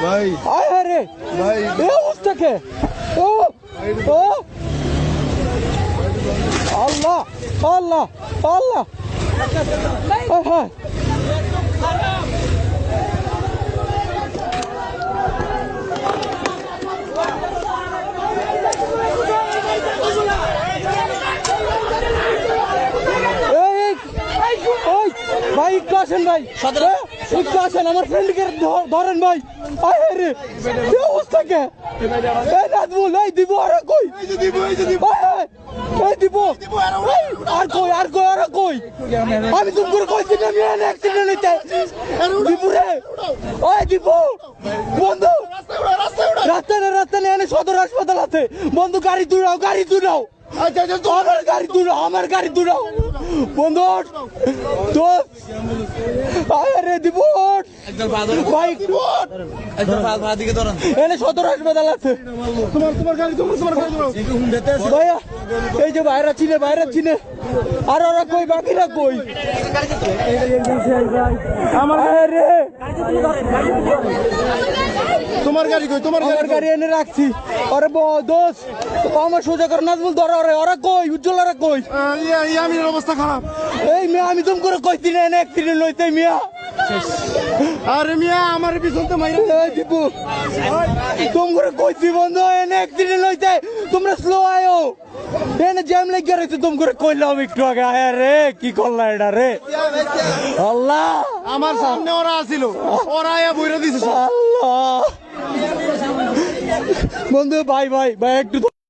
ভাই আয় হ্যাঁ রে ভাই এ অবস্থাকে ও ও আল্লাহ আল্লাহ আল্লাহ হ্যাঁ ভাই একটু আসেন ভাই একটু আসেন আমার ফ্রেন্ডকে ধরেন ভাই আয় রে কি অবস্থা কে এই নাজমুল এই দিব আর কই এই দিব আর কই আর কই আমি তুমি করে কইছি না আমি অ্যাক্সিডেন্ট হইতে দিব রে ওই দিব বন্ধু রাস্তা নেই সদর হাসপাতাল আছে বন্ধু গাড়ি দূরাও আমার গাড়ি দূরাও বন্ধু আরে দিব ভাই এনে সদর হাসপাতাল আছে ভাইয়া এই যে বাইরে চিনে আর ওরা কই বাকিরা কই আমার তোমার গাড়ি কই তোমার গাড়ি এনে রাখছি আরে দোষ আমার সোজা করে নাজমুল ধরে ওরা কই উজ্জ্বল ওরা কই ইয়ামিনের অবস্থা খারাপ এই মিয়া আমি তুমি করে কইছি না এনে অ্যাক্সিডেন্ট হইতে মিয়া আরে মিয়া আমার পিছনতে মাইরা এই দিবু তুমি করে কইছি বন্ধু এনে অ্যাক্সিডেন্ট হইতে তোমরা স্লো আয়ো এনে জ্যাম লাগি রইছে তুমি করে কইলাম একটু আগে আয় রে কি করলা এটা রে আল্লাহ আমার সামনে ওরা আসিল ওরা আয়া বইরা দিছে আল্লাহ বন্ধু ভাই একটু